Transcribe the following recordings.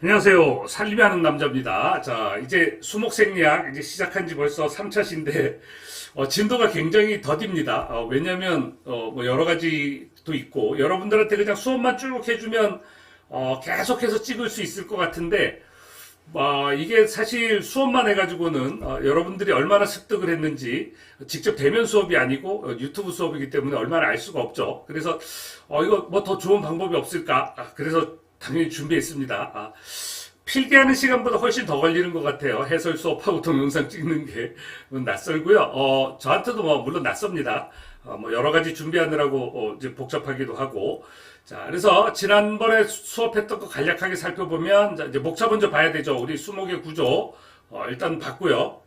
안녕하세요. 살림하는 남자입니다. 자, 이제 수목생리학 이제 시작한 지 벌써 3차신데, 진도가 굉장히 더딥니다. 왜냐면, 뭐 여러 가지도 있고, 여러분들한테 그냥 수업만 쭉 해주면, 계속해서 찍을 수 있을 것 같은데, 이게 사실 수업만 해가지고는, 여러분들이 얼마나 습득을 했는지, 직접 대면 수업이 아니고, 유튜브 수업이기 때문에 얼마나 알 수가 없죠. 그래서, 이거 뭐 더 좋은 방법이 없을까? 그래서 당연히 준비했습니다. 필기하는 시간보다 훨씬 더 걸리는 것 같아요. 해설 수업하고 동영상 찍는 게 낯설고요. 저한테도 뭐 물론 낯섭니다. 뭐 여러 가지 준비하느라고 이제 복잡하기도 하고. 자, 그래서 지난번에 수업했던 거 간략하게 살펴보면 자, 이제 목차 먼저 봐야 되죠. 우리 수목의 구조 일단 봤고요.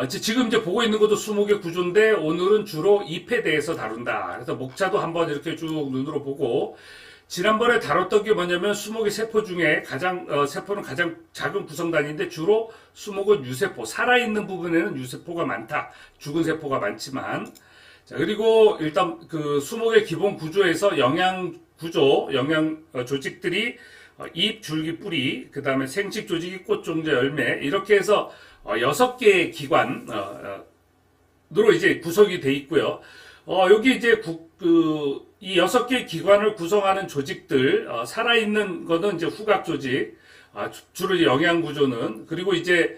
지금 이제 보고 있는 것도 수목의 구조인데 오늘은 주로 잎에 대해서 다룬다. 그래서 목차도 한번 이렇게 쭉 눈으로 보고 지난번에 다뤘던 게 뭐냐면 수목의 세포 중에 세포는 가장 작은 구성단위인데 주로 수목은 유세포, 살아있는 부분에는 유세포가 많다. 죽은 세포가 많지만 자, 그리고 일단 그 수목의 기본 구조에서 영양 구조, 영양 조직들이 잎, 줄기, 뿌리, 그 다음에 생식 조직이 꽃, 종자, 열매 이렇게 해서 6개의 기관으로 이제 구성이 돼 있고요. 여기 이제 이 6개의 기관을 구성하는 조직들, 살아있는 거는 이제 후각 조직, 주로 영양 구조는, 그리고 이제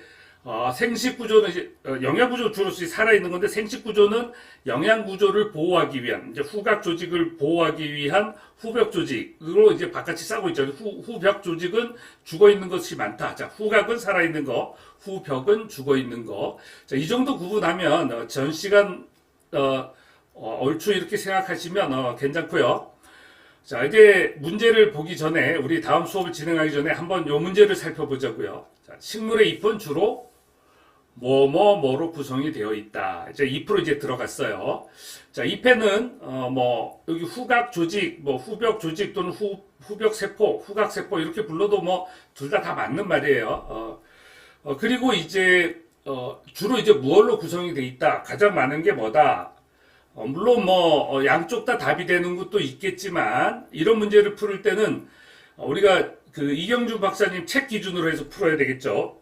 생식 구조는 이제 영양 구조 주로 살아있는 건데 생식 구조는 영양 구조를 보호하기 위한 이제 후각 조직을 보호하기 위한 후벽 조직으로 이제 바깥이 싸고 있죠. 후벽 조직은 죽어 있는 것이 많다. 자, 후각은 살아있는 거, 후벽은 죽어 있는 거. 자, 이 정도 구분하면 전 시간 얼추 이렇게 생각하시면 괜찮고요. 자, 이제 문제를 보기 전에 우리 다음 수업을 진행하기 전에 한번 요 문제를 살펴보자고요. 자, 식물의 잎은 주로 뭐로 구성이 되어 있다. 이제 잎으로 이제 들어갔어요. 자, 잎에는 여기 후각 조직, 후벽 조직 또는 후벽 세포, 후각 세포 이렇게 불러도 둘 다 맞는 말이에요. 그리고 이제 주로 이제 무얼로 구성이 되어 있다. 가장 많은 게 뭐다? 물론 양쪽 다 답이 되는 것도 있겠지만 이런 문제를 풀을 때는 우리가 그 이경준 박사님 책 기준으로 해서 풀어야 되겠죠.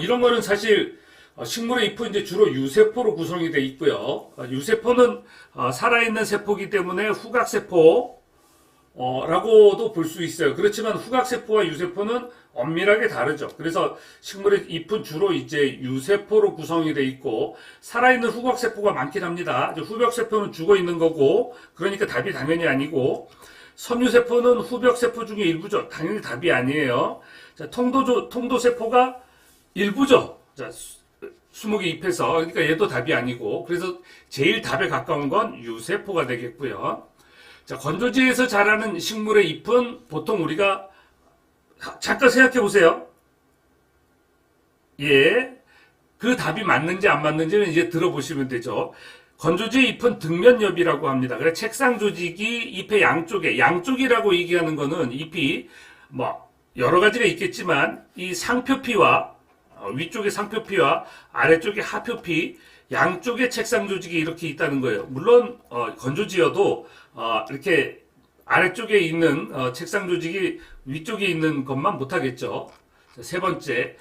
이런 거는 사실 식물의 잎은 이제 주로 유세포로 구성이 되어 있고요. 유세포는 살아있는 세포이기 때문에 후각세포 라고도 볼 수 있어요. 그렇지만 후각세포와 유세포는 엄밀하게 다르죠. 그래서 식물의 잎은 주로 이제 유세포로 구성이 되어 있고 살아있는 후각세포가 많긴 합니다. 후벽세포는 죽어 있는 거고 그러니까 답이 당연히 아니고 섬유세포는 후벽세포 중에 일부죠. 당연히 답이 아니에요. 자, 통도세포가 일부죠. 자, 수목의 잎에서 그러니까 얘도 답이 아니고 그래서 제일 답에 가까운 건 유세포가 되겠고요. 자, 건조지에서 자라는 식물의 잎은 보통 우리가 잠깐 생각해 보세요. 예. 그 답이 맞는지 안 맞는지는 이제 들어보시면 되죠. 건조지의 잎은 등면엽이라고 합니다. 그래 책상 조직이 잎의 양쪽이라고 얘기하는 거는 잎이 여러 가지가 있겠지만 이 상표피와 위쪽의 상표피와 아래쪽의 하표피 양쪽의 책상 조직이 이렇게 있다는 거예요. 물론 건조지여도 이렇게 아래쪽에 있는 책상 조직이 위쪽에 있는 것만 못하겠죠. 세 번째,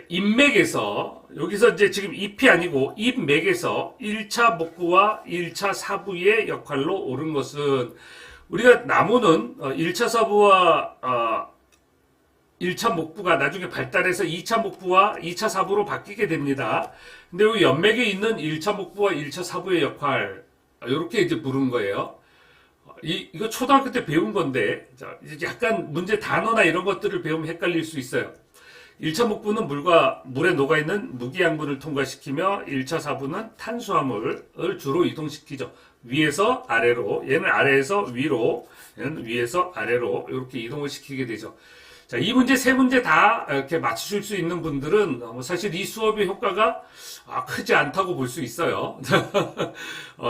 잎맥에서 여기서 이제 지금 잎이 아니고 잎맥에서 1차 목구와 1차 사부의 역할로 옳은 것은 우리가 나무는 1차 사부와 1차 목부가 나중에 발달해서 2차 목부와 2차 사부로 바뀌게 됩니다. 근데 여기 연맥에 있는 1차 목부와 1차 사부의 역할, 이렇게 이제 부른 거예요. 이거 초등학교 때 배운 건데, 약간 문제 단어나 이런 것들을 배우면 헷갈릴 수 있어요. 1차 목부는 물에 녹아있는 무기양분을 통과시키며 1차 사부는 탄수화물을 주로 이동시키죠. 위에서 아래로, 얘는 아래에서 위로, 얘는 위에서 아래로 이렇게 이동을 시키게 되죠. 자, 이 문제 세 문제 다 이렇게 맞추실 수 있는 분들은 사실 이 수업의 효과가 크지 않다고 볼 수 있어요.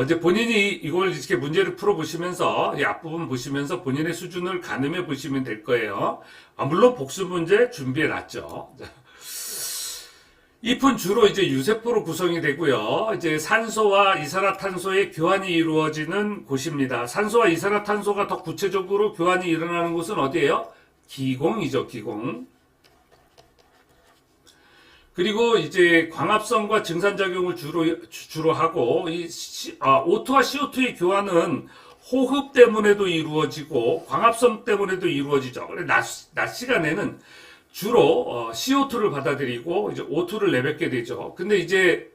이제 본인이 이걸 이렇게 문제를 풀어보시면서 이 앞부분 보시면서 본인의 수준을 가늠해 보시면 될 거예요. 물론 복수 문제 준비해 놨죠. 잎은 주로 이제 유세포로 구성이 되고요. 이제 산소와 이산화탄소의 교환이 이루어지는 곳입니다. 산소와 이산화탄소가 더 구체적으로 교환이 일어나는 곳은 어디예요? 기공이죠, 기공. 그리고 이제 광합성과 증산작용을 주로 하고, O2와 CO2의 교환은 호흡 때문에도 이루어지고, 광합성 때문에도 이루어지죠. 낮 시간에는 주로 CO2를 받아들이고 이제 O2를 내뱉게 되죠. 근데 이제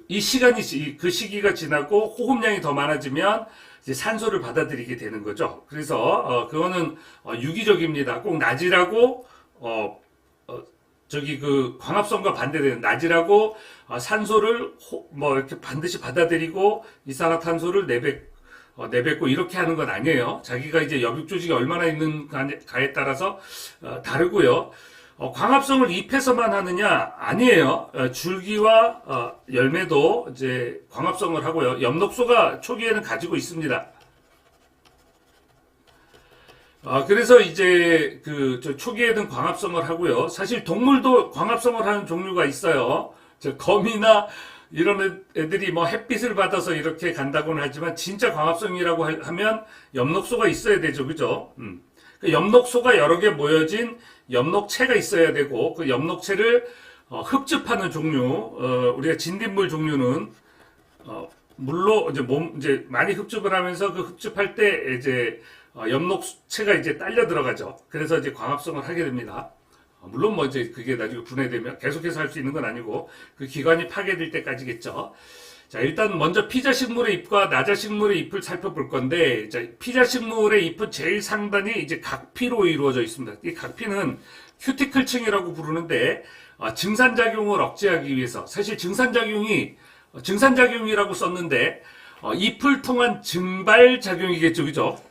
이 시기가 지나고 호흡량이 더 많아지면 이제 산소를 받아들이게 되는 거죠. 그래서 그거는 유기적입니다. 꼭 낮이라고 광합성과 반대되는 낮이라고 산소를 이렇게 반드시 받아들이고 이산화탄소를 내뱉고 이렇게 하는 건 아니에요. 자기가 이제 엽육 조직이 얼마나 있는가에 따라서 다르고요. 광합성을 잎에서만 하느냐? 아니에요. 줄기와 열매도 이제 광합성을 하고요. 엽록소가 초기에는 가지고 있습니다. 그래서 이제 초기에는 광합성을 하고요. 사실 동물도 광합성을 하는 종류가 있어요. 거미나 이런 애들이 뭐 햇빛을 받아서 이렇게 간다고는 하지만 진짜 광합성이라고 하면 엽록소가 있어야 되죠. 그죠? 그 엽록소가 여러 개 모여진 엽록체가 있어야 되고 그 엽록체를 흡즙하는 종류, 우리가 진딧물 종류는 물로 이제 많이 흡즙을 하면서 그 흡즙할 때 이제 엽록체가 이제 딸려 들어가죠. 그래서 이제 광합성을 하게 됩니다. 물론 이제 그게 나중에 분해되면 계속해서 할 수 있는 건 아니고 그 기관이 파괴될 때까지겠죠. 자, 일단 먼저 피자식물의 잎과 나자식물의 잎을 살펴볼 건데, 자, 피자식물의 잎은 제일 상단이 이제 각피로 이루어져 있습니다. 이 각피는 큐티클층이라고 부르는데, 증산작용을 억제하기 위해서, 사실 증산작용이라고 썼는데, 잎을 통한 증발작용이겠죠, 그죠?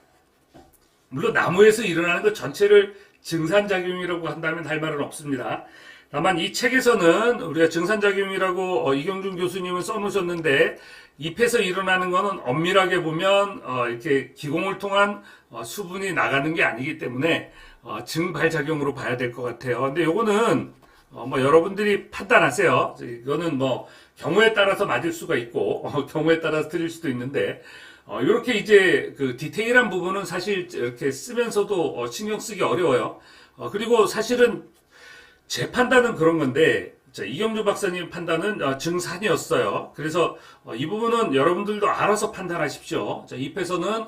물론 나무에서 일어나는 것 전체를 증산작용이라고 한다면 할 말은 없습니다. 다만 이 책에서는 우리가 증산작용이라고 이경준 교수님은 써놓으셨는데 잎에서 일어나는 것은 엄밀하게 보면 이렇게 기공을 통한 수분이 나가는 게 아니기 때문에 증발작용으로 봐야 될 것 같아요. 근데 요거는 여러분들이 판단하세요. 이거는 경우에 따라서 맞을 수가 있고 경우에 따라서 틀릴 수도 있는데 이렇게 이제 그 디테일한 부분은 사실 이렇게 쓰면서도 신경 쓰기 어려워요. 그리고 사실은 제 판단은 그런 건데, 이경주 박사님 판단은 증산이었어요. 그래서 이 부분은 여러분들도 알아서 판단하십시오. 잎에서는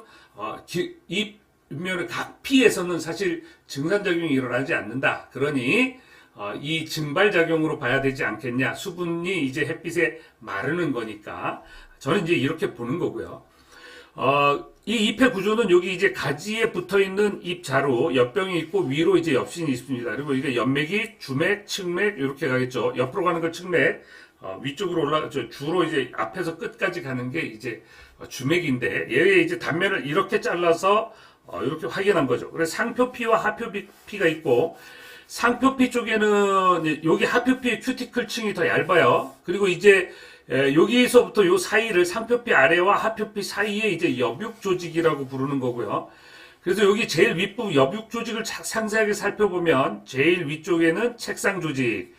잎면의 각피에서는 사실 증산작용이 일어나지 않는다. 그러니 이 증발작용으로 봐야 되지 않겠냐. 수분이 이제 햇빛에 마르는 거니까 저는 이제 이렇게 보는 거고요. 이 잎의 구조는 여기 이제 가지에 붙어 있는 잎 자루, 엽병이 있고 위로 이제 엽신이 있습니다. 그리고 이게 엽맥이 주맥, 측맥 이렇게 가겠죠. 옆으로 가는 걸 측맥, 위쪽으로 주로 이제 앞에서 끝까지 가는 게 이제 주맥인데 얘의 이제 단면을 이렇게 잘라서 이렇게 확인한 거죠. 그래서 상표피와 하표피가 있고 상표피 쪽에는 여기 하표피의 큐티클층이 더 얇아요. 그리고 이제 여기서부터 요 사이를 상표피 아래와 하표피 사이에 이제 엽육 조직이라고 부르는 거고요. 그래서 여기 제일 윗부분 엽육 조직을 상세하게 살펴보면 제일 위쪽에는 책상 조직,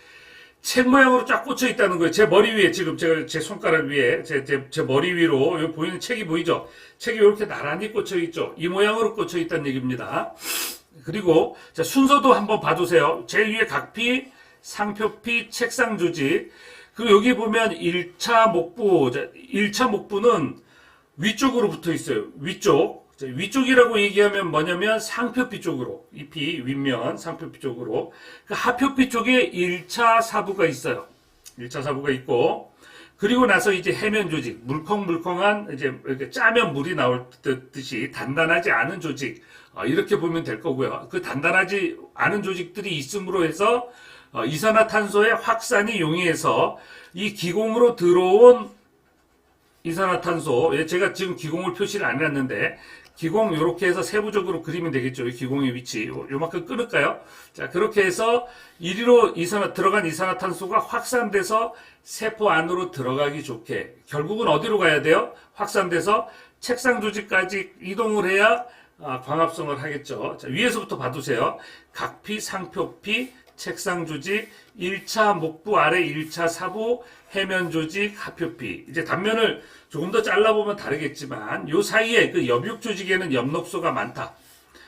책 모양으로 쫙 꽂혀 있다는 거예요. 제 머리 위에 지금 제 손가락 위에 제 머리 위로 여기 보이는 책이 보이죠? 책이 이렇게 나란히 꽂혀 있죠. 이 모양으로 꽂혀 있다는 얘기입니다. 그리고 자, 순서도 한번 봐두세요. 제일 위에 각피, 상표피, 책상 조직. 그리고 여기 보면 1차 목부는 위쪽으로 붙어 있어요. 위쪽이라고 얘기하면 뭐냐면 상표피 쪽으로, 잎이 윗면 상표피 쪽으로. 그 하표피 쪽에 1차 사부가 있어요. 1차 사부가 있고, 그리고 나서 이제 해면 조직, 물컹물컹한 이제 이렇게 짜면 물이 나올 듯이 단단하지 않은 조직, 이렇게 보면 될 거고요. 그 단단하지 않은 조직들이 있음으로 해서 이산화탄소의 확산이 용이해서 이 기공으로 들어온 이산화탄소, 제가 지금 기공을 표시를 안 해놨는데 기공 이렇게 해서 세부적으로 그리면 되겠죠. 이 기공의 위치 요만큼 끊을까요? 자, 그렇게 해서 이리로 들어간 이산화탄소가 확산돼서 세포 안으로 들어가기 좋게 결국은 어디로 가야 돼요? 확산돼서 책상 조직까지 이동을 해야 광합성을 하겠죠. 자, 위에서부터 봐두세요. 각피, 상표피, 책상 조직, 1차 목부 아래 1차 사부 해면 조직 하표피. 이제 단면을 조금 더 잘라보면 다르겠지만 요 사이에 그 옆육 조직에는 엽록소가 많다.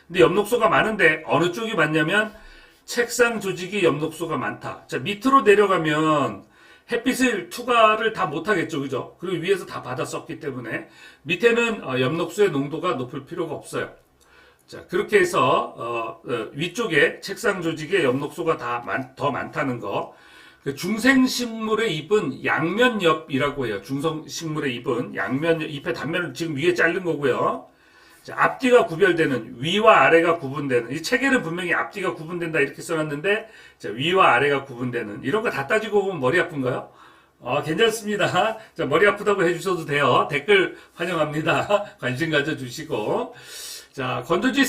근데 엽록소가 많은데 어느 쪽이 많냐면 책상 조직이 엽록소가 많다. 자, 밑으로 내려가면 햇빛을 투과를 다 못하겠죠, 그죠? 그리고 위에서 다 받아 썼기 때문에 밑에는 엽록소의 농도가 높을 필요가 없어요. 자, 그렇게 해서 위쪽에 책상 조직에 엽록소가 더 많다는 거. 그 중생식물의 잎은 양면엽이라고 해요. 중성식물의 잎은 양면엽, 잎의 단면을 지금 위에 자른 거고요. 자, 앞뒤가 구별되는, 위와 아래가 구분되는, 이 책에는 분명히 앞뒤가 구분된다 이렇게 써놨는데, 자, 위와 아래가 구분되는, 이런 거 다 따지고 보면 머리 아픈가요? 괜찮습니다. 자, 머리 아프다고 해주셔도 돼요. 댓글 환영합니다. 관심 가져주시고. 자, 건조지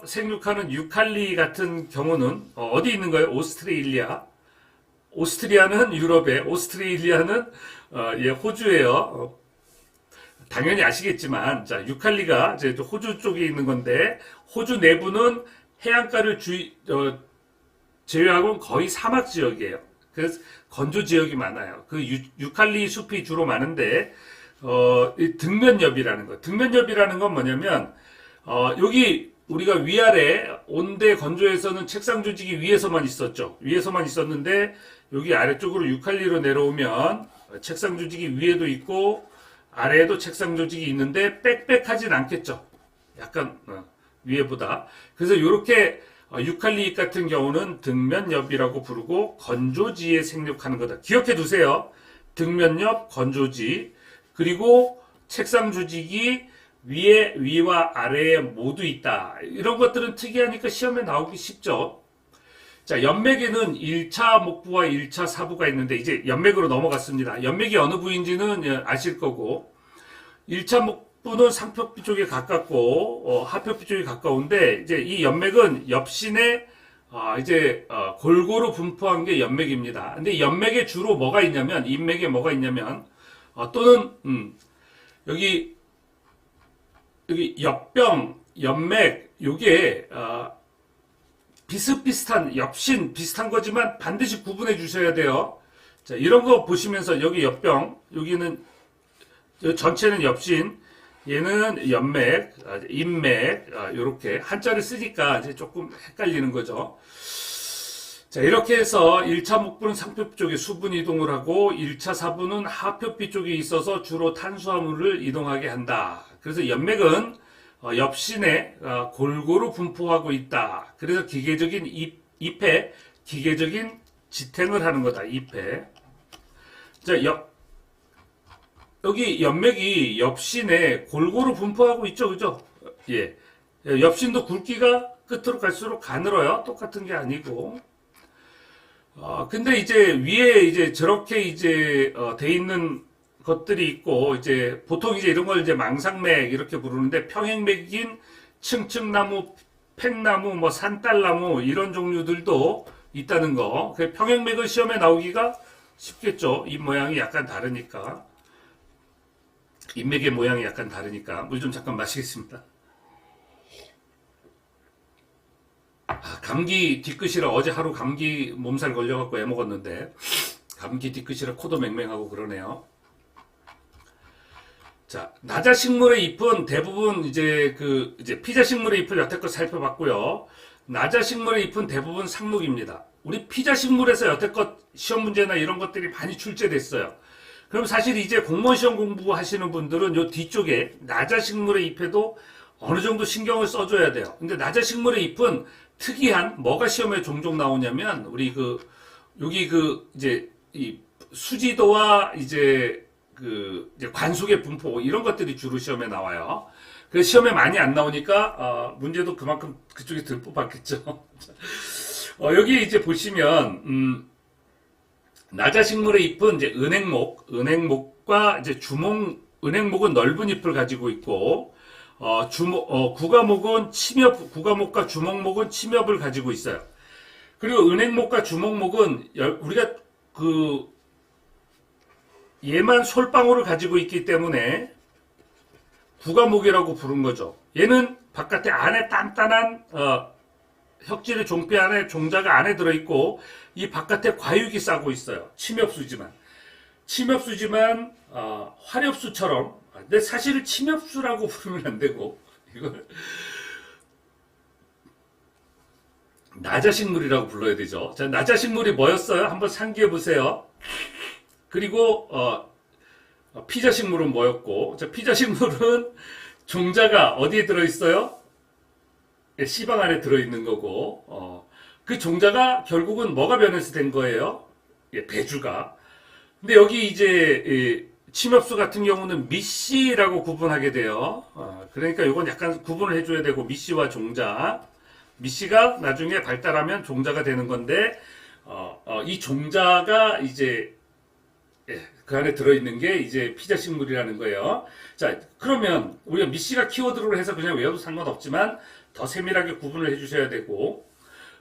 생육하는 유칼리 같은 경우는, 어디 있는 거예요? 오스트레일리아. 오스트리아는 유럽에, 오스트레일리아는, 호주예요. 당연히 아시겠지만, 자, 유칼리가 이제 호주 쪽에 있는 건데, 호주 내부는 해안가를 제외하고는 거의 사막 지역이에요. 그래서 건조 지역이 많아요. 그 유칼리 숲이 주로 많은데, 이 등면엽이라는 건 뭐냐면, 여기 우리가 위아래 온대 건조에서는 책상 조직이 위에서만 있었죠. 위에서만 있었는데, 여기 아래쪽으로 유칼리로 내려오면, 책상 조직이 위에도 있고, 아래에도 책상 조직이 있는데, 빽빽하진 않겠죠. 약간, 위에보다. 그래서 이렇게, 유칼리 같은 경우는 등면엽이라고 부르고, 건조지에 생육하는 거다. 기억해 두세요. 등면엽, 건조지. 그리고 책상 조직이 위와 아래에 모두 있다. 이런 것들은 특이하니까 시험에 나오기 쉽죠. 자, 연맥에는 1차 목부와 1차 사부가 있는데 이제 연맥으로 넘어갔습니다. 연맥이 어느 부위인지는 아실 거고 1차 목부는 상표피 쪽에 가깝고 하표피 쪽에 가까운데 이제 이 연맥은 엽신에 골고루 분포한 게 연맥입니다. 근데 연맥에 주로 뭐가 있냐면 인맥에 뭐가 있냐면 또는 여기 엽병, 연맥 요게 비슷비슷한 엽신 비슷한 거지만 반드시 구분해 주셔야 돼요. 자, 이런 거 보시면서 여기 엽병, 여기는 전체는 엽신, 얘는 연맥, 인맥 요렇게 한자를 쓰니까 이제 조금 헷갈리는 거죠. 자, 이렇게 해서 1차 목부는 상표피 쪽에 수분 이동을 하고 1차 사부는 하표피 쪽에 있어서 주로 탄수화물을 이동하게 한다. 그래서 연맥은 엽신에 골고루 분포하고 있다. 그래서 기계적인 잎에 기계적인 지탱을 하는 거다. 잎에. 자, 여기 연맥이 엽신에 골고루 분포하고 있죠. 그죠? 예. 엽신도 굵기가 끝으로 갈수록 가늘어요. 똑같은 게 아니고. 근데 이제 위에 이제 저렇게 이제 돼 있는 것들이 있고 이제 보통 이제 이런 걸 이제 망상맥 이렇게 부르는데 평행맥인 층층나무, 팽나무, 뭐 산딸나무 이런 종류들도 있다는 거. 그 평행맥은 시험에 나오기가 쉽겠죠. 잎 모양이 약간 다르니까. 잎맥의 모양이 약간 다르니까. 물 좀 잠깐 마시겠습니다. 감기 뒤끝이라 어제 하루 감기 몸살 걸려갖고 애먹었는데 감기 뒤끝이라 코도 맹맹하고 그러네요. 자, 나자식물의 잎은 대부분 이제 피자식물의 잎을 여태껏 살펴봤고요. 나자식물의 잎은 대부분 상록입니다. 우리 피자식물에서 여태껏 시험 문제나 이런 것들이 많이 출제됐어요. 그럼 사실 이제 공무원 시험 공부하시는 분들은 요 뒤쪽에 나자식물의 잎에도 어느 정도 신경을 써줘야 돼요. 근데 나자식물의 잎은 특이한 뭐가 시험에 종종 나오냐면 우리 여기 이제 이 수지도와 이제 관속의 분포 이런 것들이 주로 시험에 나와요. 그래서 시험에 많이 안 나오니까 문제도 그만큼 그쪽이 덜 뽑았겠죠. 여기 이제 보시면 나자식물의 잎은 이제 은행목과 이제 은행목은 넓은 잎을 가지고 있고 구가목과 주목목은 침엽을 가지고 있어요. 그리고 은행목과 주목목은 우리가 얘만 솔방울을 가지고 있기 때문에 구가목이라고 부른 거죠. 얘는 바깥에 안에 단단한 혁질의 종피 안에 종자가 안에 들어있고 이 바깥에 과육이 싸고 있어요. 침엽수지만 화렵수처럼. 근데 사실 침엽수라고 부르면 안 되고 이걸 나자식물이라고 불러야 되죠. 자, 나자식물이 뭐였어요? 한번 상기해 보세요. 그리고 피자식물은 뭐였고, 자, 피자식물은 종자가 어디에 들어있어요? 씨방 안에 들어있는 거고, 그 종자가 결국은 뭐가 변해서 된 거예요? 배주가. 근데 여기 이제 침엽수 같은 경우는 미씨라고 구분하게 돼요. 그러니까 이건 약간 구분을 해줘야 되고, 미씨와 종자. 미씨가 나중에 발달하면 종자가 되는 건데, 이 종자가 이제 그 안에 들어있는 게 이제 피자식물이라는 거예요. 자, 그러면 우리가 미씨가 키워드로 해서 그냥 외워도 상관없지만 더 세밀하게 구분을 해주셔야 되고,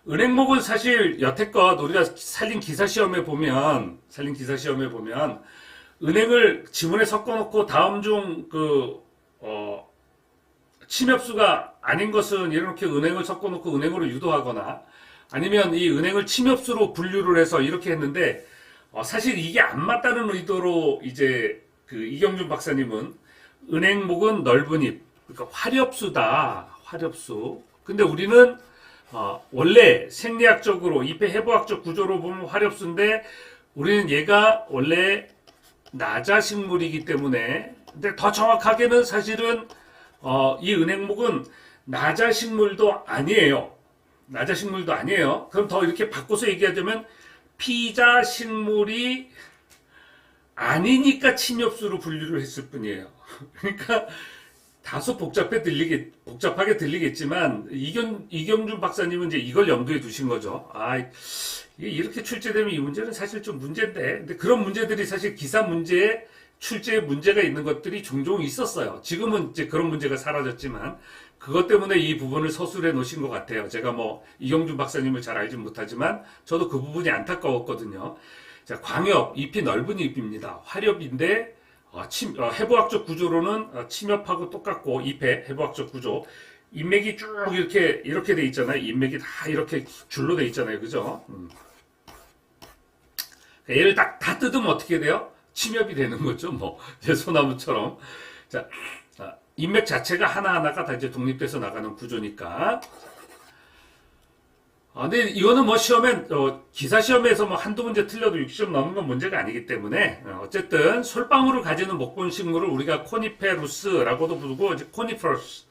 은행목은 사실 여태껏 우리가 살린 기사 시험에 보면 은행을 지문에 섞어놓고 다음 중 침엽수가 아닌 것은 이렇게 은행을 섞어놓고 은행으로 유도하거나 아니면 이 은행을 침엽수로 분류를 해서 이렇게 했는데 사실 이게 안 맞다는 의도로 이제 그 이경준 박사님은 은행목은 넓은 잎, 그러니까 화렵수다, 화렵수. 근데 우리는 원래 생리학적으로 잎의 해부학적 구조로 보면 화렵수인데 우리는 얘가 원래 나자식물이기 때문에 근데 더 정확하게는 사실은 이 은행목은 나자식물도 아니에요. 나자식물도 아니에요. 그럼 더 이렇게 바꿔서 얘기하자면 피자식물이 아니니까 침엽수로 분류를 했을 뿐이에요. 그러니까 다소 복잡하게 들리겠지만 이경준 박사님은 이제 이걸 염두에 두신 거죠. 이렇게 출제되면 이 문제는 사실 좀 문제인데, 근데 그런 문제들이 사실 기사 문제에 출제에 문제가 있는 것들이 종종 있었어요. 지금은 이제 그런 문제가 사라졌지만 그것 때문에 이 부분을 서술해 놓으신 것 같아요. 제가 뭐 이경준 박사님을 잘 알진 못하지만 저도 그 부분이 안타까웠거든요. 자, 광엽, 잎이 넓은 잎입니다. 화렵인데 해부학적 구조로는 침엽하고 똑같고 잎의 해부학적 구조. 잎맥이 쭉 이렇게 돼 있잖아요. 잎맥이 다 이렇게 줄로 돼 있잖아요. 그죠? 얘를 다 뜯으면 어떻게 돼요? 침엽이 되는 거죠. 뭐 소나무처럼. 자, 잎맥 자체가 하나하나가 다 이제 독립돼서 나가는 구조니까. 근데 이거는 뭐 기사 시험에서 뭐 한두 문제 틀려도 60점 넘는 건 문제가 아니기 때문에, 어쨌든 솔방울을 가지는 목본식물을 우리가 코니페루스라고도 부르고, 이제 코니퍼스.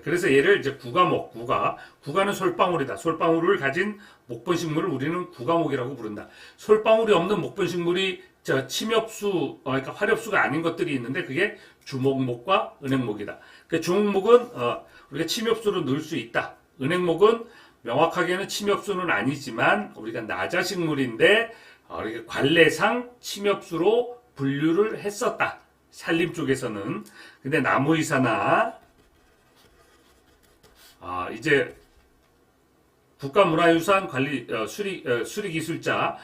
그래서 얘를 이제 구가는 솔방울이다. 솔방울을 가진 목본식물을 우리는 구가목이라고 부른다. 솔방울이 없는 목본식물이 침엽수, 그러니까 화렵수가 아닌 것들이 있는데 그게 주목목과 은행목이다. 그 주목목은 우리가 침엽수로 넣을 수 있다. 은행목은 명확하게는 침엽수는 아니지만 우리가 나자식물인데 우리가 관례상 침엽수로 분류를 했었다. 산림 쪽에서는. 근데 나무의사나 이제 국가문화유산 관리 수리기술자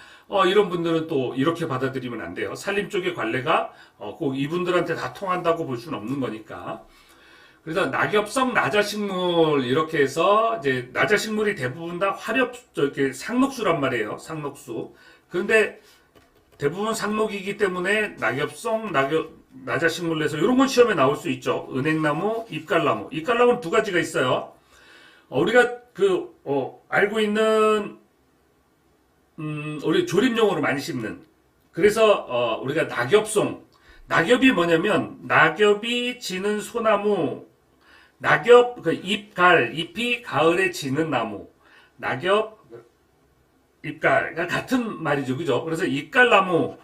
이런 분들은 또 이렇게 받아들이면 안 돼요. 산림 쪽의 관례가 꼭 이분들한테 다 통한다고 볼 수는 없는 거니까. 그래서 낙엽성 나자식물 이렇게 해서 이제 나자식물이 대부분 다 상록수란 말이에요. 상록수. 그런데 대부분 상록이기 때문에 나자식물로 해서 이런 건 시험에 나올 수 있죠. 은행나무, 잎갈나무. 잎갈나무는 두 가지가 있어요. 우리가 알고 있는 우리 조립용으로 많이 심는. 그래서 우리가 낙엽이 뭐냐면 낙엽이 지는 소나무. 잎이 가을에 지는 나무. 낙엽, 잎갈. 같은 말이죠. 그죠? 그래서 잎갈나무.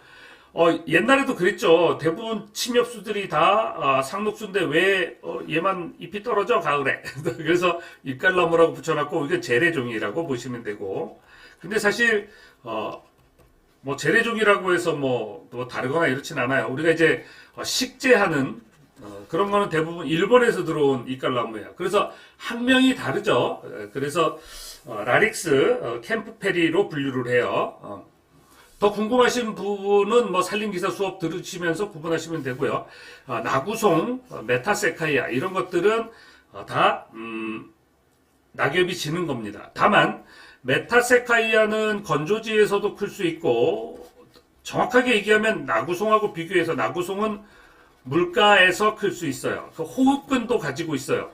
옛날에도 그랬죠. 대부분 침엽수들이 다 상록수인데 왜 얘만 잎이 떨어져 가을에. 그래서 잎갈나무라고 붙여놨고 이게 재래종이라고 보시면 되고. 근데 사실 뭐 재래종이라고 해서 뭐 다르거나 이렇진 않아요. 우리가 이제 식재하는 그런 거는 대부분 일본에서 들어온 잎갈나무예요. 그래서 학명이 다르죠. 그래서 라릭스, 캠프페리로 분류를 해요. 더 궁금하신 부분은 뭐 산림기사 수업 들으시면서 구분하시면 되고요. 나구송, 메타세카이아 이런 것들은 다 낙엽이 지는 겁니다. 다만 메타세카이아는 건조지에서도 클 수 있고, 정확하게 얘기하면 나구송하고 비교해서 나구송은 물가에서 클 수 있어요. 그 호흡근도 가지고 있어요.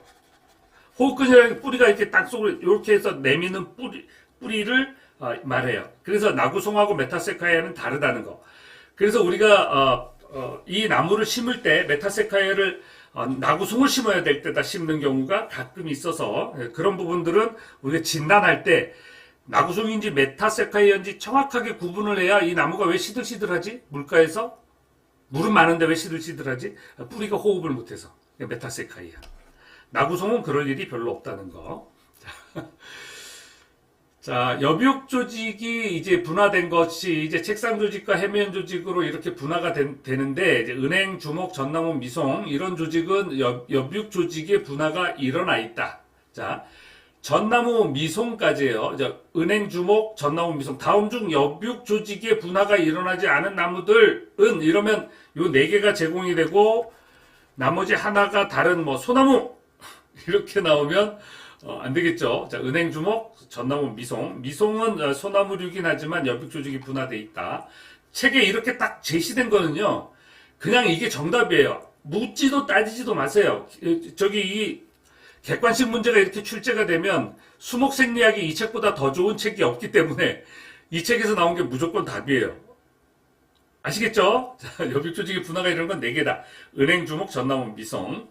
호흡근이라는 뿌리가 이렇게 땅속으로 이렇게 해서 내미는 뿌리를 말해요. 그래서 나구송하고 메타세카이아는 다르다는 거. 그래서 우리가 이 나무를 심을 때 메타세카이아를 나구송을 심어야 될 때다 심는 경우가 가끔 있어서, 그런 부분들은 우리가 진단할 때 나구송인지 메타세카이아인지 정확하게 구분을 해야 이 나무가 왜 시들시들하지? 물가에서? 물은 많은데 왜 시들시들하지? 뿌리가 호흡을 못해서. 메타세카이아. 나구송은 그럴 일이 별로 없다는 거. 자, 엽육 조직이 이제 분화된 것이 이제 책상 조직과 해면 조직으로 이렇게 분화가 되는데, 이제 은행, 주목, 전나무, 미송 이런 조직은 엽육 조직의 분화가 일어나 있다. 자, 전나무, 미송까지예요. 은행, 주목, 전나무, 미송. 다음 중 엽육 조직의 분화가 일어나지 않은 나무들은 이러면 요 네 개가 제공이 되고 나머지 하나가 다른 뭐 소나무 이렇게 나오면 안 되겠죠. 자, 은행, 주목, 전나무, 미송. 미송은 소나무류긴 하지만 엽육 조직이 분화돼 있다. 책에 이렇게 딱 제시된 거는요, 그냥 이게 정답이에요. 묻지도 따지지도 마세요. 저기 이 객관식 문제가 이렇게 출제가 되면 수목생리학이 이 책보다 더 좋은 책이 없기 때문에 이 책에서 나온 게 무조건 답이에요. 아시겠죠? 자, 엽육 조직의 분화가 이런 건 4개다. 은행, 주목, 전나무, 미송.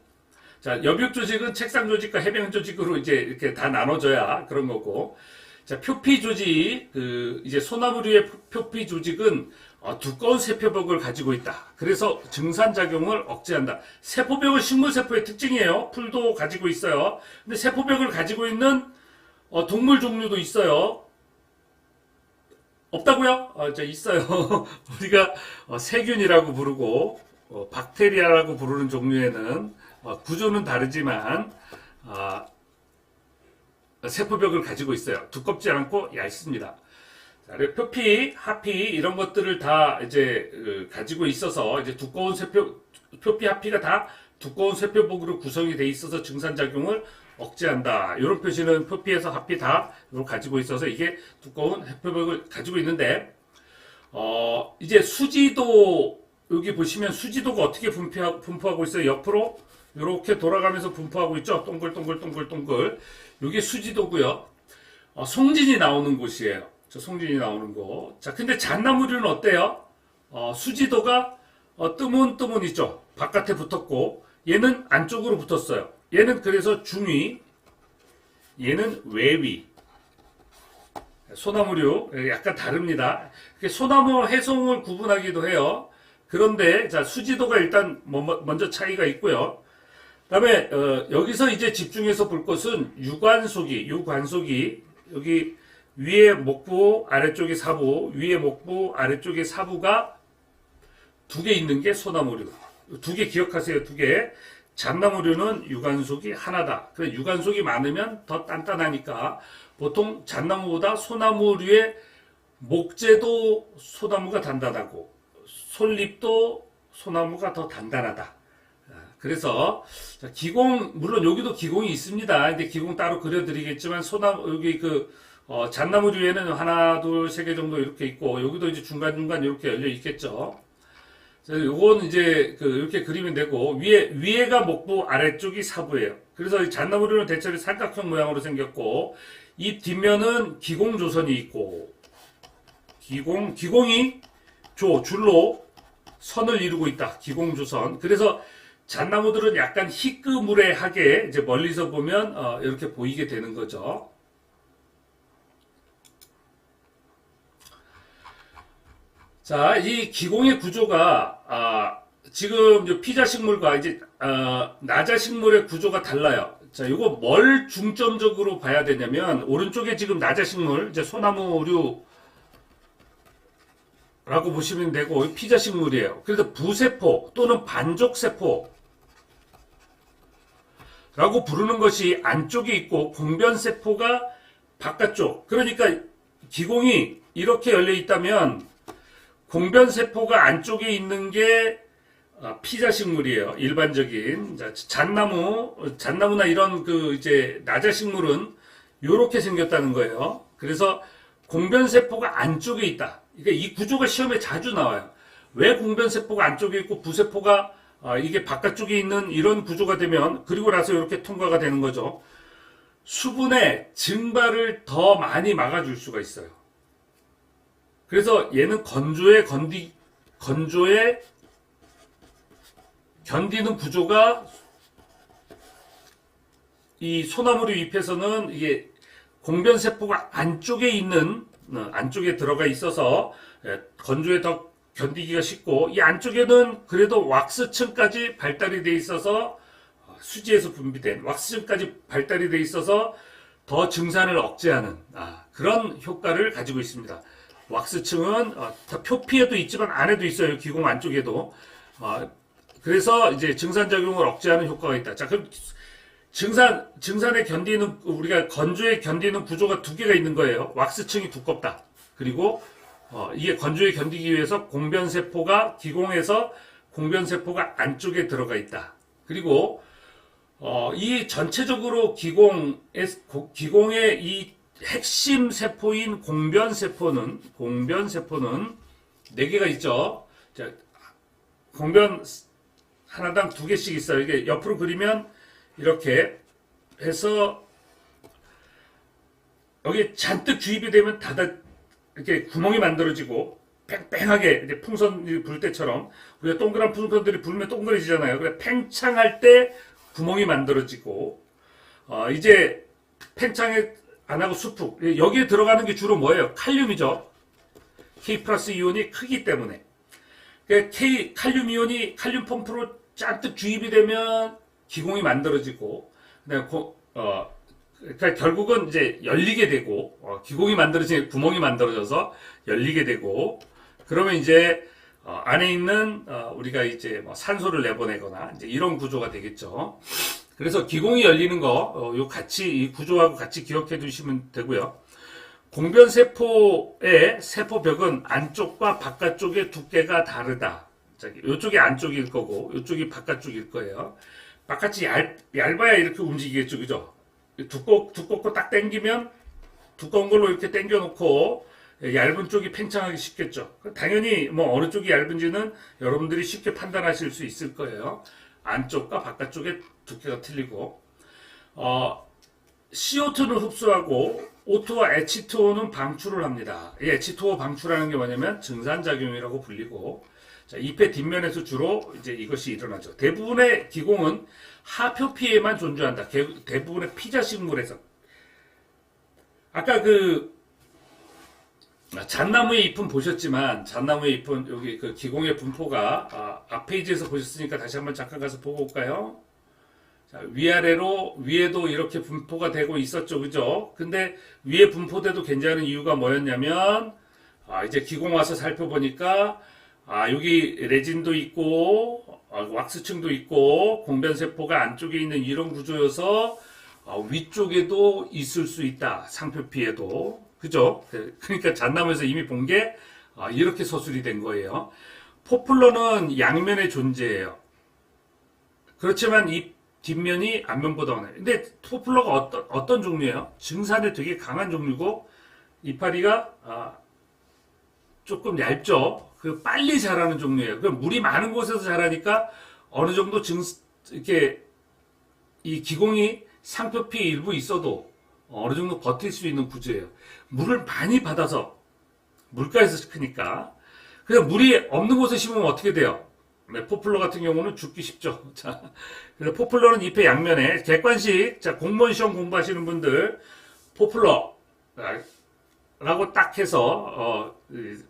자, 엽육 조직은 책상 조직과 해변 조직으로 이제 이렇게 다 나눠져야 그런 거고. 자, 표피 조직, 이제 소나무류의 표피 조직은 두꺼운 세포벽을 가지고 있다. 그래서 증산작용을 억제한다. 세포벽은 식물세포의 특징이에요. 풀도 가지고 있어요. 근데 세포벽을 가지고 있는 동물 종류도 있어요. 없다고요? 있어요. 우리가 세균이라고 부르고 박테리아라고 부르는 종류에는 구조는 다르지만 세포벽을 가지고 있어요. 두껍지 않고 얇습니다. 표피, 하피 이런 것들을 다 이제 가지고 있어서 이제 두꺼운 표피, 하피가 다 두꺼운 세포벽으로 구성이 돼 있어서 증산작용을 억제한다. 이런 표시는 표피에서 하피 다 이걸 가지고 있어서 이게 두꺼운 세포벽을 가지고 있는데, 이제 수지도 여기 보시면 수지도가 어떻게 분포하고 있어요. 옆으로 이렇게 돌아가면서 분포하고 있죠. 동글동글동글동글. 이게 수지도고요. 송진이 나오는 곳이에요. 저 송진이 나오는 곳. 자, 근데 잣나무류는 어때요? 수지도가 뜨문뜨문 있죠. 바깥에 붙었고 얘는 안쪽으로 붙었어요. 얘는 그래서 중위, 얘는 외위. 소나무류 약간 다릅니다. 소나무 해송을 구분하기도 해요. 그런데 자, 수지도가 일단 먼저 차이가 있고요. 그다음에 여기서 이제 집중해서 볼 것은 유관속이 여기 위에 목부, 아래쪽에 사부, 위에 목부, 아래쪽에 사부가 2개 있는 게 소나무류. 2개 기억하세요. 2개. 잣나무류는 유관속이 하나다. 그래, 유관속이 많으면 더 단단하니까 보통 잣나무보다 소나무류의 목재도 소나무가 단단하고 솔잎도 소나무가 더 단단하다. 그래서 기공, 물론 여기도 기공이 있습니다. 근데 기공 따로 그려드리겠지만 여기 잣나무류에는 하나, 둘, 세 개 정도 이렇게 있고 여기도 이제 중간중간 이렇게 열려 있겠죠. 요건 이제 이렇게 그리면 되고 위에가 목부, 아래쪽이 사부예요. 그래서 이 잣나무류는 대체로 삼각형 모양으로 생겼고 이 뒷면은 기공조선이 있고 기공이 줄로 선을 이루고 있다. 기공조선. 그래서 잣나무들은 약간 희끄무레하게 이제 멀리서 보면 이렇게 보이게 되는 거죠. 자, 이 기공의 구조가 지금 피자식물과 이제 나자식물의 구조가 달라요. 자, 이거 뭘 중점적으로 봐야 되냐면 오른쪽에 지금 나자식물, 이제 소나무류라고 보시면 되고 피자식물이에요. 그래서 부세포 또는 반족세포 라고 부르는 것이 안쪽에 있고 공변세포가 바깥쪽. 그러니까 기공이 이렇게 열려 있다면 공변세포가 안쪽에 있는 게 피자식물이에요. 일반적인 잣나무나 이런 이제 나자식물은 요렇게 생겼다는 거예요. 그래서 공변세포가 안쪽에 있다. 그러니까 이 구조가 시험에 자주 나와요. 왜 공변세포가 안쪽에 있고 부세포가 이게 바깥쪽에 있는 이런 구조가 되면, 그리고 나서 이렇게 통과가 되는 거죠. 수분의 증발을 더 많이 막아줄 수가 있어요. 그래서 얘는 건조에 견디는 구조가, 이 소나무리 잎에서는 이게 공변세포가 안쪽에 들어가 있어서 건조에 더 견디기가 쉽고, 이 안쪽에는 그래도 왁스층까지 발달이 돼 있어서, 수지에서 분비된 왁스층까지 발달이 돼 있어서 더 증산을 억제하는 그런 효과를 가지고 있습니다. 왁스층은 표피에도 있지만 안에도 있어요. 기공 안쪽에도. 그래서 이제 증산작용을 억제하는 효과가 있다. 자, 그럼 증산에 견디는, 우리가 건조에 견디는 구조가 두 개가 있는 거예요. 왁스층이 두껍다. 그리고 이게 건조에 견디기 위해서 기공에서 공변세포가 안쪽에 들어가 있다. 그리고 이 전체적으로 기공의 이 핵심 세포인 공변세포는 4개가 있죠. 자, 공변 하나당 2개씩 있어요. 이게 옆으로 그리면 이렇게 해서 여기 잔뜩 주입이 되면 이렇게 구멍이 만들어지고, 팽팽하게 이제 풍선이 불 때처럼 우리가 동그란 풍선들이 불면 동그래지잖아요. 그래 팽창할 때 구멍이 만들어지고, 이제 팽창에 안 하고 수축, 여기에 들어가는 게 주로 뭐예요? 칼륨이죠. K 플러스 이온이 크기 때문에. 칼륨 이온이 칼륨 펌프로 잔뜩 주입이 되면 기공이 만들어지고, 그러니까 결국은 이제 열리게 되고, 기공이 만들어지면 구멍이 만들어져서 열리게 되고, 그러면 이제 안에 있는 우리가 이제 뭐 산소를 내보내거나 이제 이런 구조가 되겠죠. 그래서 기공이 열리는 거, 이 구조하고 같이 기억해 두시면 되고요. 공변세포의 세포벽은 안쪽과 바깥쪽의 두께가 다르다. 이쪽이 안쪽일 거고, 이쪽이 바깥쪽일 거예요. 바깥이 얇아야 이렇게 움직이겠죠, 그죠? 두껍고 딱 당기면 두꺼운 걸로 이렇게 당겨놓고 얇은 쪽이 팽창하기 쉽겠죠. 당연히 뭐 어느 쪽이 얇은지는 여러분들이 쉽게 판단하실 수 있을 거예요. 안쪽과 바깥쪽의 두께가 틀리고, CO2는 흡수하고 O2와 H2O는 방출을 합니다. 이 H2O 방출하는 게 뭐냐면 증산작용이라고 불리고, 자, 잎의 뒷면에서 주로 이제 이것이 일어나죠. 대부분의 기공은 하표피에만 존재한다. 대부분의 피자식물에서. 아까 잣나무의 잎은 보셨지만, 잣나무의 잎은 여기 그 기공의 분포가 앞 페이지에서 보셨으니까 다시 한번 잠깐 가서 보고 올까요? 자, 위아래로 위에도 이렇게 분포가 되고 있었죠, 그죠? 근데 위에 분포돼도 괜찮은 이유가 뭐였냐면, 이제 기공 와서 살펴보니까 여기 레진도 있고 왁스층도 있고 공변세포가 안쪽에 있는 이런 구조여서 위쪽에도 있을 수 있다. 상표피에도. 그죠? 그러니까 잣나무에서 이미 본 게 이렇게 서술이 된 거예요. 포플러는 양면에 존재해요. 그렇지만 이 뒷면이 앞면보다 많아요. 근데 포플러가 어떤 종류예요? 증산에 되게 강한 종류고, 이파리가 조금 얇죠. 빨리 자라는 종류예요. 물이 많은 곳에서 자라니까 어느 정도 이렇게 이 기공이 상표피에 일부 있어도 어느 정도 버틸 수 있는 구조예요. 물을 많이 받아서, 물가에서 크니까. 그래서 물이 없는 곳에 심으면 어떻게 돼요? 포플러 같은 경우는 죽기 쉽죠. 자, 그래서 포플러는 잎의 양면에 객관식, 자, 공무원 시험 공부하시는 분들, 포플러 라고 딱 해서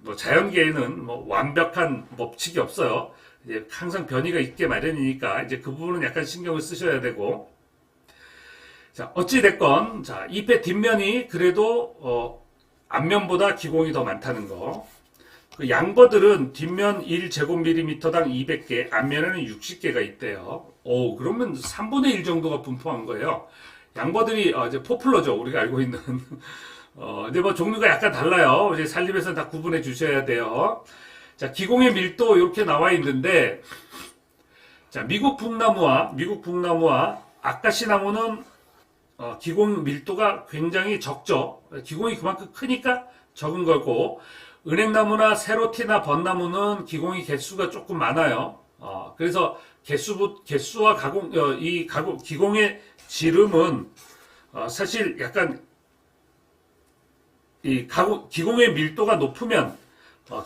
뭐 자연계에는 뭐 완벽한 법칙이 없어요. 이제 항상 변이가 있게 마련이니까 이제 그 부분은 약간 신경을 쓰셔야 되고, 자, 어찌 됐건, 자, 잎의 뒷면이 그래도 앞면보다 기공이 더 많다는 거. 그 양버들은 뒷면 1제곱밀리미터당 200개, 앞면에는 60개가 있대요. 그러면 3분의 1 정도가 분포한 거예요. 양버들이 이제 포플러죠. 우리가 알고 있는. 근데 뭐 종류가 약간 달라요. 이제 산림에서는 다 구분해 주셔야 돼요. 자, 기공의 밀도 이렇게 나와 있는데, 자, 미국 북나무와 아카시나무는 기공 밀도가 굉장히 적죠. 기공이 그만큼 크니까 적은 거고, 은행나무나 세로티나 벚나무는 기공이 개수가 조금 많아요. 그래서 개수와 기공의 지름은 사실 약간 기공의 밀도가 높으면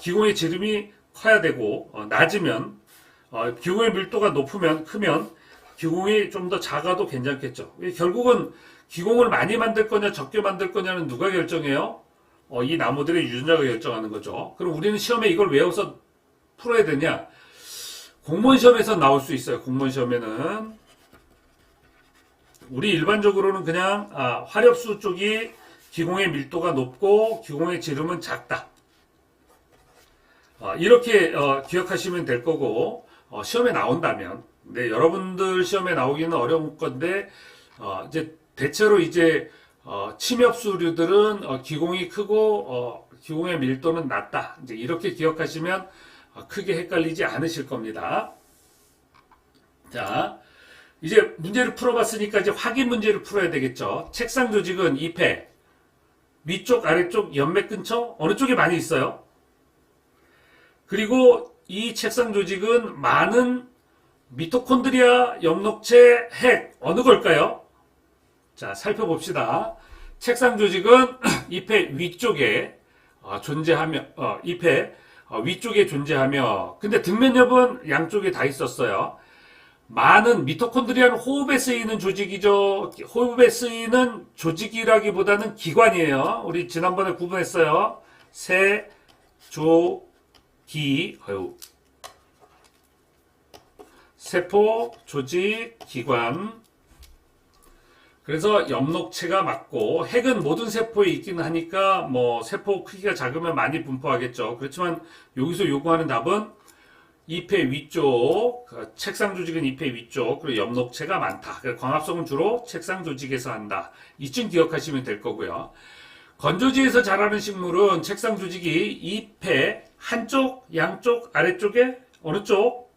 기공의 지름이 커야 되고, 낮으면 기공의 밀도가 크면 기공이 좀 더 작아도 괜찮겠죠. 결국은 기공을 많이 만들 거냐 적게 만들 거냐는 누가 결정해요? 이 나무들의 유전자가 결정하는 거죠. 그럼 우리는 시험에 이걸 외워서 풀어야 되냐? 공무원 시험에서 나올 수 있어요. 공무원 시험에는 우리 일반적으로는 그냥 화렵수 쪽이 기공의 밀도가 높고 기공의 지름은 작다. 이렇게 기억하시면 될 거고, 시험에 나온다면, 네, 여러분들 시험에 나오기는 어려운 건데, 이제 대체로 이제 침엽수류들은 기공이 크고 기공의 밀도는 낮다. 이제 이렇게 기억하시면 크게 헷갈리지 않으실 겁니다. 자, 이제 문제를 풀어봤으니까 이제 확인 문제를 풀어야 되겠죠. 책상 조직은 잎에 위쪽, 아래쪽, 연맥 근처 어느 쪽에 많이 있어요. 그리고 이 책상 조직은 많은 미토콘드리아, 엽록체, 핵 어느 걸까요? 자, 살펴봅시다. 책상 조직은 잎의 위쪽에 존재하며, 잎의 위쪽에 존재하며, 근데 등면엽은 양쪽에 다 있었어요. 많은 미토콘드리아는 호흡에 쓰이는 조직이죠. 호흡에 쓰이는 조직이라기보다는 기관이에요. 우리 지난번에 구분했어요. 세, 조, 기, 세포, 조직, 기관. 그래서 엽록체가 맞고, 핵은 모든 세포에 있기는 하니까 세포 크기가 작으면 많이 분포하겠죠. 그렇지만 여기서 요구하는 답은 잎의 위쪽, 책상 조직은 잎의 위쪽, 그리고 엽록체가 많다. 광합성은 주로 책상 조직에서 한다. 이쯤 기억하시면 될 거고요. 건조지에서 자라는 식물은 책상 조직이 잎의 한쪽, 양쪽, 아래쪽에 어느 쪽?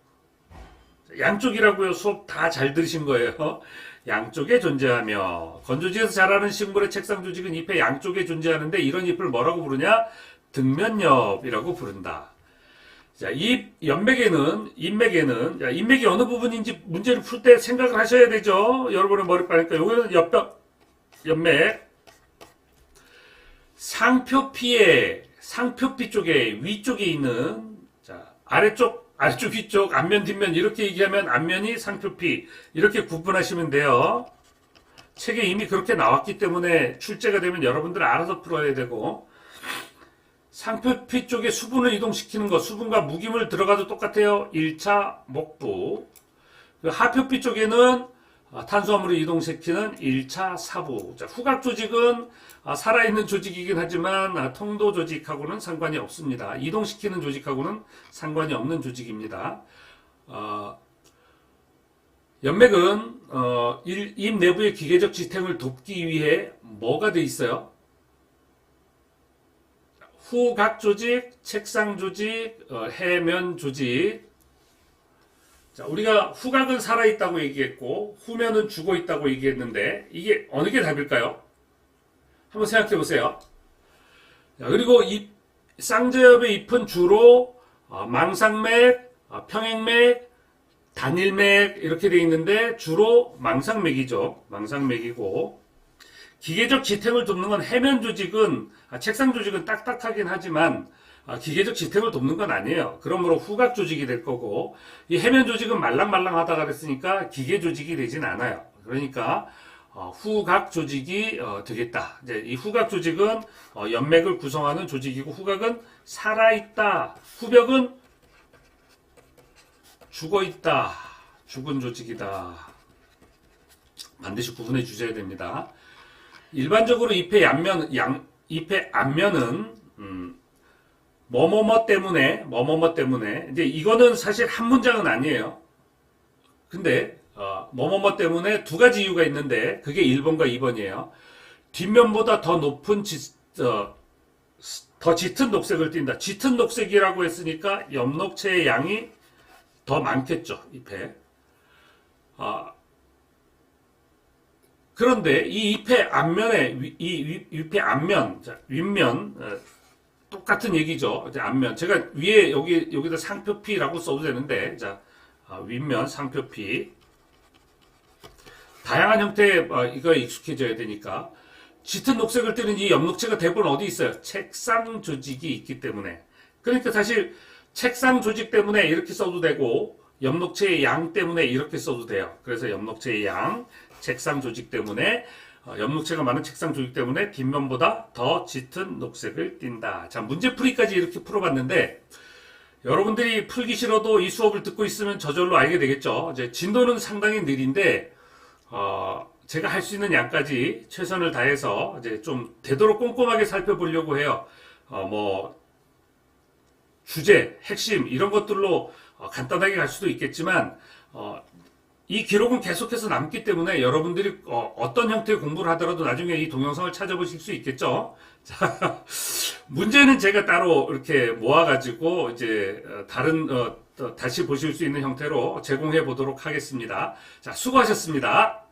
양쪽이라고요. 수업 다 잘 들으신 거예요. 양쪽에 존재하며, 건조지에서 자라는 식물의 책상 조직은 잎의 양쪽에 존재하는데 이런 잎을 뭐라고 부르냐? 등면엽이라고 부른다. 자, 잎맥에는, 잎맥이 어느 부분인지 문제를 풀 때 생각을 하셔야 되죠. 여러분의 머리빠니까 여기는 엽맥. 상표피 쪽에 위쪽에 있는, 자, 아래쪽 위쪽, 앞면, 뒷면 이렇게 얘기하면 앞면이 상표피 이렇게 구분하시면 돼요. 책에 이미 그렇게 나왔기 때문에 출제가 되면 여러분들 알아서 풀어야 되고, 상표피 쪽에 수분을 이동시키는 것, 수분과 무기물 들어가도 똑같아요. 1차 목부. 하표피 쪽에는 탄수화물을 이동시키는 1차 사부. 자, 후각 조직은 살아있는 조직이긴 하지만 통도 조직하고는 상관이 없습니다. 이동시키는 조직하고는 상관이 없는 조직입니다. 연맥은 잎 내부의 기계적 지탱을 돕기 위해 뭐가 돼 있어요? 후각 조직, 책상 조직, 해면 조직. 자, 우리가 후각은 살아있다고 얘기했고 후면은 죽어있다고 얘기했는데 이게 어느 게 답일까요? 한번 생각해 보세요. 자, 그리고 쌍제엽의 잎은 주로 망상맥, 평행맥, 단일맥 이렇게 되어 있는데 주로 망상맥이죠. 망상맥이고, 기계적 지탱을 돕는 건 해면 조직은, 책상 조직은 딱딱하긴 하지만 기계적 지탱을 돕는 건 아니에요. 그러므로 후각 조직이 될 거고, 이 해면 조직은 말랑말랑하다가 그랬으니까 기계 조직이 되진 않아요. 그러니까 후각 조직이 되겠다. 이제 이 후각 조직은 연맥을 구성하는 조직이고, 후각은 살아있다. 후벽은 죽어있다. 죽은 조직이다. 반드시 구분해 주셔야 됩니다. 일반적으로 잎의 앞면은 뭐뭐뭐 때문에 이제 이거는 사실 한 문장은 아니에요. 근데 뭐뭐뭐 때문에 두 가지 이유가 있는데 그게 1번과 2번이에요. 뒷면보다 더 높은 더 짙은 녹색을 띈다. 짙은 녹색이라고 했으니까 엽록체의 양이 더 많겠죠, 잎에. 그런데 이 잎의 앞면에 이 잎의 앞면, 자, 윗면 똑같은 얘기죠. 이제 앞면 제가 위에 여기다 상표피라고 써도 되는데, 자, 윗면 상표피 다양한 형태의 이거에 익숙해져야 되니까 짙은 녹색을 띠는 이 엽록체가 대부분 어디 있어요? 책상 조직이 있기 때문에. 그러니까 사실 책상 조직 때문에 이렇게 써도 되고 엽록체의 양 때문에 이렇게 써도 돼요. 그래서 엽록체의 양, 책상 조직 때문에 엽록체가 많은 책상 조직 때문에 뒷면보다 더 짙은 녹색을 띈다. 자, 문제풀이까지 이렇게 풀어봤는데 여러분들이 풀기 싫어도 이 수업을 듣고 있으면 저절로 알게 되겠죠. 이제 진도는 상당히 느린데 제가 할 수 있는 양까지 최선을 다해서 이제 좀 되도록 꼼꼼하게 살펴보려고 해요. 뭐 주제, 핵심 이런 것들로 간단하게 갈 수도 있겠지만 이 기록은 계속해서 남기 때문에 여러분들이 어떤 형태의 공부를 하더라도 나중에 이 동영상을 찾아보실 수 있겠죠. 자, 문제는 제가 따로 이렇게 모아가지고 이제 다른 다시 보실 수 있는 형태로 제공해 보도록 하겠습니다. 자, 수고하셨습니다.